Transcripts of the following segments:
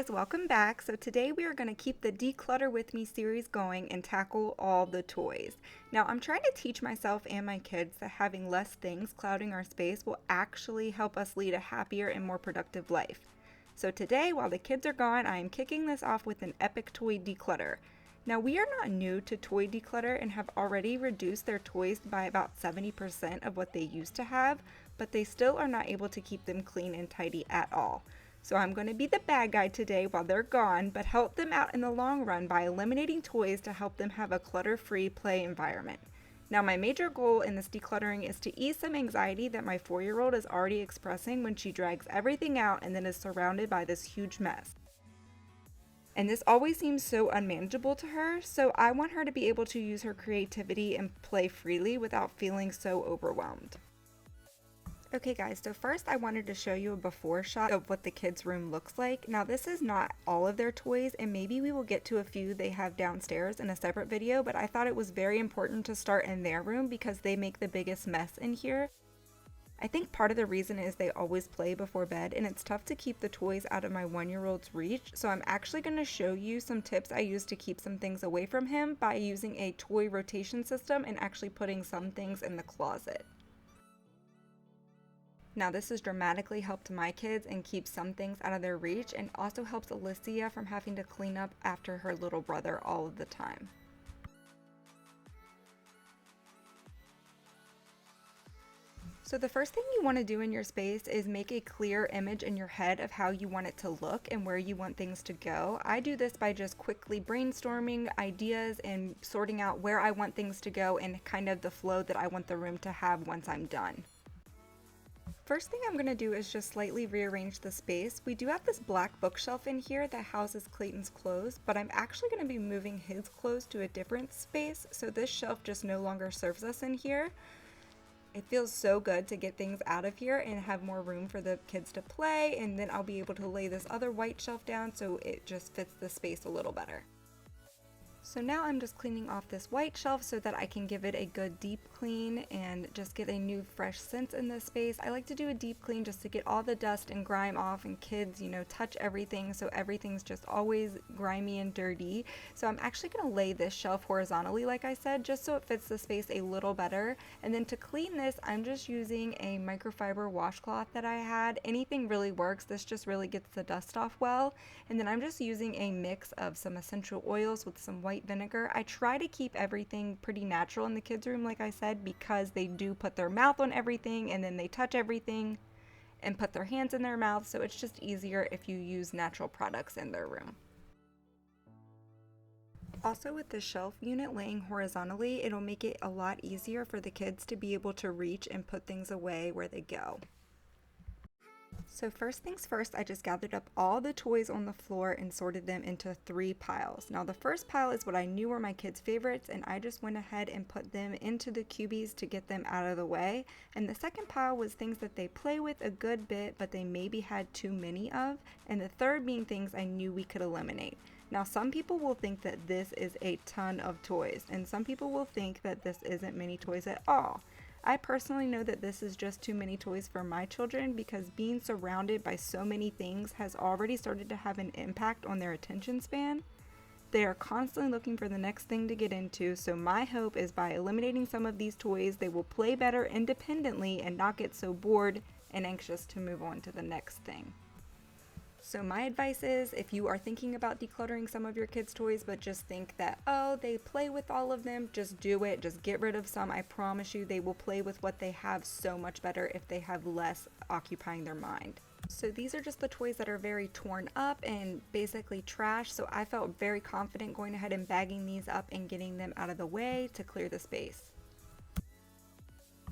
guys, welcome back. So today we are going to keep the Declutter with Me series going and tackle all the toys. Now I'm trying to teach myself and my kids that having less things clouding our space will actually help us lead a happier and more productive life. So today, while the kids are gone, I am kicking this off with an epic toy declutter. Now we are not new to toy declutter and have already reduced their toys by about 70% of what they used to have, but they still are not able to keep them clean and tidy at all. So I'm going to be the bad guy today while they're gone, but help them out in the long run by eliminating toys to help them have a clutter-free play environment. Now my major goal in this decluttering is to ease some anxiety that my 4-year-old is already expressing when she drags everything out and then is surrounded by this huge mess. And this always seems so unmanageable to her, so I want her to be able to use her creativity and play freely without feeling so overwhelmed. Okay guys, so first I wanted to show you a before shot of what the kids' room looks like. Now this is not all of their toys, and maybe we will get to a few they have downstairs in a separate video, but I thought it was very important to start in their room because they make the biggest mess in here. I think part of the reason is they always play before bed, and it's tough to keep the toys out of my 1-year-old's reach, so I'm actually going to show you some tips I use to keep some things away from him by using a toy rotation system and actually putting some things in the closet. Now this has dramatically helped my kids and keeps some things out of their reach, and also helps Alicia from having to clean up after her little brother all of the time. So the first thing you want to do in your space is make a clear image in your head of how you want it to look and where you want things to go. I do this by just quickly brainstorming ideas and sorting out where I want things to go and kind of the flow that I want the room to have once I'm done. First thing I'm going to do is just slightly rearrange the space. We do have this black bookshelf in here that houses Clayton's clothes, but I'm actually going to be moving his clothes to a different space, so this shelf just no longer serves us in here. It feels so good to get things out of here and have more room for the kids to play, and then I'll be able to lay this other white shelf down so it just fits the space a little better. So now I'm just cleaning off this white shelf so that I can give it a good deep clean and just get a new fresh scent in this space. I like to do a deep clean just to get all the dust and grime off, and kids, touch everything, so everything's just always grimy and dirty. So I'm actually going to lay this shelf horizontally like I said, just so it fits the space a little better. And then to clean this, I'm just using a microfiber washcloth that I had. Anything really works, this just really gets the dust off well. And then I'm just using a mix of some essential oils with some white vinegar. I try to keep everything pretty natural in the kids' room like I said, because they do put their mouth on everything and then they touch everything and put their hands in their mouth, so it's just easier if you use natural products in their room. Also, with the shelf unit laying horizontally, it'll make it a lot easier for the kids to be able to reach and put things away where they go. So first things first, I just gathered up all the toys on the floor and sorted them into 3 piles. Now the first pile is what I knew were my kids' favorites, and I just went ahead and put them into the cubies to get them out of the way. And the second pile was things that they play with a good bit, but they maybe had too many of. And the third being things I knew we could eliminate. Now some people will think that this is a ton of toys, and some people will think that this isn't many toys at all. I personally know that this is just too many toys for my children, because being surrounded by so many things has already started to have an impact on their attention span. They are constantly looking for the next thing to get into, so my hope is by eliminating some of these toys, they will play better independently and not get so bored and anxious to move on to the next thing. So my advice is, if you are thinking about decluttering some of your kids' toys but just think that, oh, they play with all of them, just do it. Just get rid of some. I promise you they will play with what they have so much better if they have less occupying their mind. So these are just the toys that are very torn up and basically trash, so I felt very confident going ahead and bagging these up and getting them out of the way to clear the space.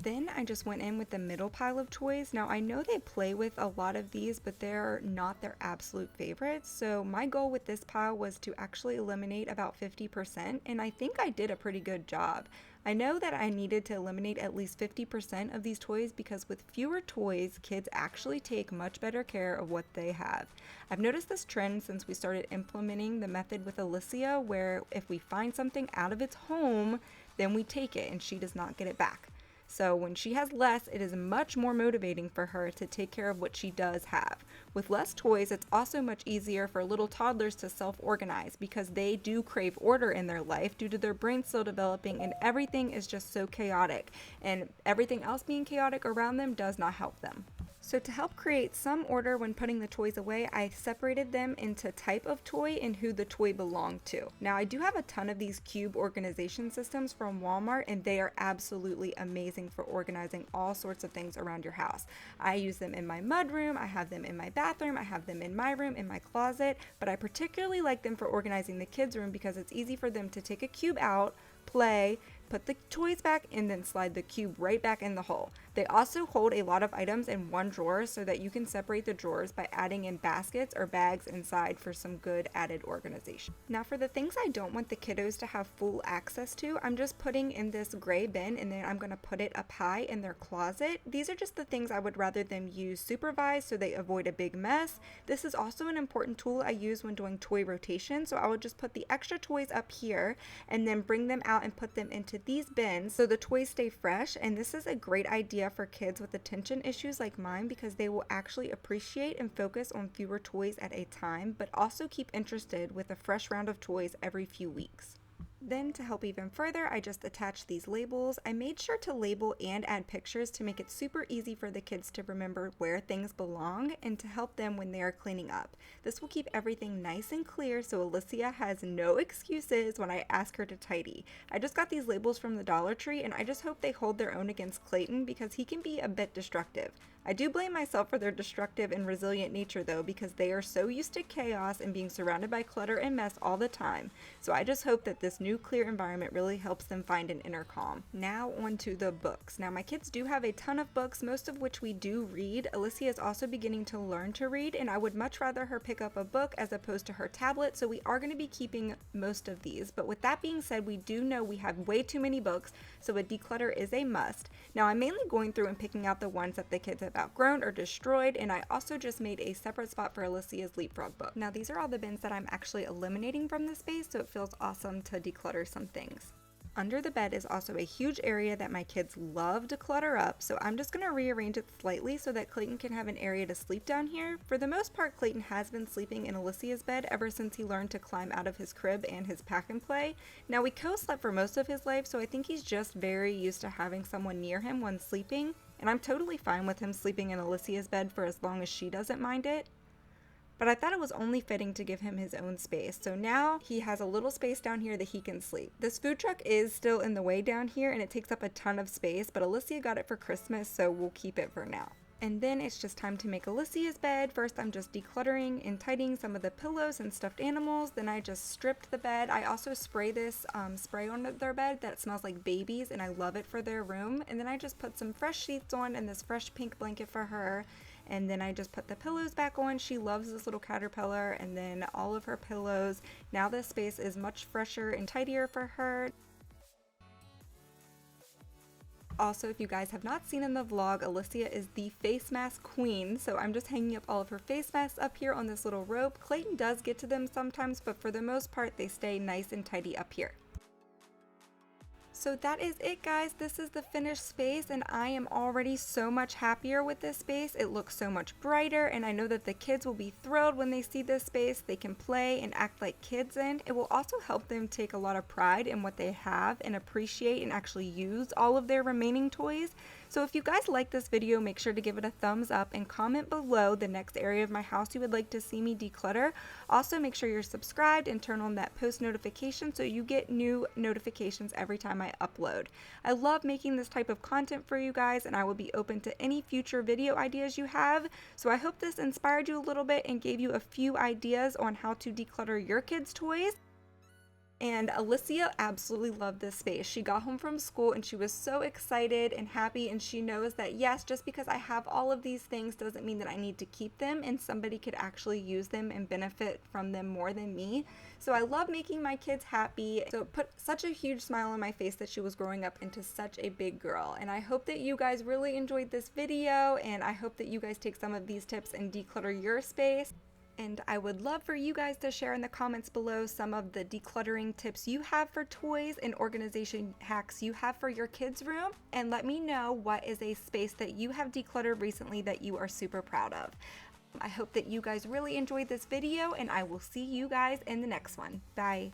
Then I just went in with the middle pile of toys. Now I know they play with a lot of these, but they're not their absolute favorites. So my goal with this pile was to actually eliminate about 50%, and I think I did a pretty good job. I know that I needed to eliminate at least 50% of these toys because with fewer toys, kids actually take much better care of what they have. I've noticed this trend since we started implementing the method with Alicia, where if we find something out of its home, then we take it and she does not get it back. So when she has less, it is much more motivating for her to take care of what she does have. With less toys, it's also much easier for little toddlers to self-organize because they do crave order in their life due to their brain still developing, and everything is just so chaotic, and everything else being chaotic around them does not help them. So to help create some order when putting the toys away, I separated them into type of toy and who the toy belonged to. Now I do have a ton of these cube organization systems from Walmart, and they are absolutely amazing for organizing all sorts of things around your house. I use them in my mudroom, I have them in my bathroom, I have them in my room, in my closet, but I particularly like them for organizing the kids' room because it's easy for them to take a cube out, play, put the toys back, and then slide the cube right back in the hole. They also hold a lot of items in one drawer so that you can separate the drawers by adding in baskets or bags inside for some good added organization. Now for the things I don't want the kiddos to have full access to, I'm just putting in this gray bin, and then I'm going to put it up high in their closet. These are just the things I would rather them use supervised so they avoid a big mess. This is also an important tool I use when doing toy rotation, so I would just put the extra toys up here and then bring them out and put them into these bins so the toys stay fresh. And this is a great idea for kids with attention issues like mine because they will actually appreciate and focus on fewer toys at a time, but also keep interested with a fresh round of toys every few weeks. Then to help even further, I just attached these labels. I made sure to label and add pictures to make it super easy for the kids to remember where things belong and to help them when they are cleaning up. This will keep everything nice and clear so Alicia has no excuses when I ask her to tidy. I just got these labels from the Dollar Tree, and I just hope they hold their own against Clayton because he can be a bit destructive. I do blame myself for their destructive and resilient nature though, because they are so used to chaos and being surrounded by clutter and mess all the time. So I just hope that this new clear environment really helps them find an inner calm. Now on to the books. Now my kids do have a ton of books, most of which we do read. Alicia is also beginning to learn to read, and I would much rather her pick up a book as opposed to her tablet, so we are going to be keeping most of these. But with that being said, we do know we have way too many books, so a declutter is a must. Now I'm mainly going through and picking out the ones that the kids have outgrown or destroyed, and I also just made a separate spot for Alicia's Leapfrog book. Now these are all the bins that I'm actually eliminating from the space, so it feels awesome to declutter some things. Under the bed is also a huge area that my kids love to clutter up, so I'm just going to rearrange it slightly so that Clayton can have an area to sleep down here. For the most part, Clayton has been sleeping in Alicia's bed ever since he learned to climb out of his crib and his pack and play. Now we co-slept for most of his life, so I think he's just very used to having someone near him when sleeping, and I'm totally fine with him sleeping in Alicia's bed for as long as she doesn't mind it. But I thought it was only fitting to give him his own space. So now he has a little space down here that he can sleep. This food truck is still in the way down here and it takes up a ton of space, but Alicia got it for Christmas, so we'll keep it for now. And then it's just time to make Alicia's bed. First I'm just decluttering and tidying some of the pillows and stuffed animals. Then I just stripped the bed. I also spray this spray on their bed that smells like babies, and I love it for their room. And then I just put some fresh sheets on and this fresh pink blanket for her. And then I just put the pillows back on. She loves this little caterpillar, and then all of her pillows. Now this space is much fresher and tidier for her. Also, if you guys have not seen in the vlog, Alicia is the face mask queen, so I'm just hanging up all of her face masks up here on this little rope. Clayton does get to them sometimes, but for the most part, they stay nice and tidy up here. So that is it, guys. This is the finished space, and I am already so much happier with this space. It looks so much brighter, and I know that the kids will be thrilled when they see this space. They can play and act like kids in. It will also help them take a lot of pride in what they have and appreciate and actually use all of their remaining toys. So if you guys like this video, make sure to give it a thumbs up and comment below the next area of my house you would like to see me declutter. Also, make sure you're subscribed and turn on that post notification so you get new notifications every time I upload. I love making this type of content for you guys, and I will be open to any future video ideas you have. So I hope this inspired you a little bit and gave you a few ideas on how to declutter your kids' toys. And Alicia absolutely loved this space. She got home from school and she was so excited and happy, and she knows that yes, just because I have all of these things doesn't mean that I need to keep them, and somebody could actually use them and benefit from them more than me. So I love making my kids happy. So it put such a huge smile on my face that she was growing up into such a big girl. And I hope that you guys really enjoyed this video, and I hope that you guys take some of these tips and declutter your space. And I would love for you guys to share in the comments below some of the decluttering tips you have for toys and organization hacks you have for your kids' room. And let me know what is a space that you have decluttered recently that you are super proud of. I hope that you guys really enjoyed this video, and I will see you guys in the next one. Bye.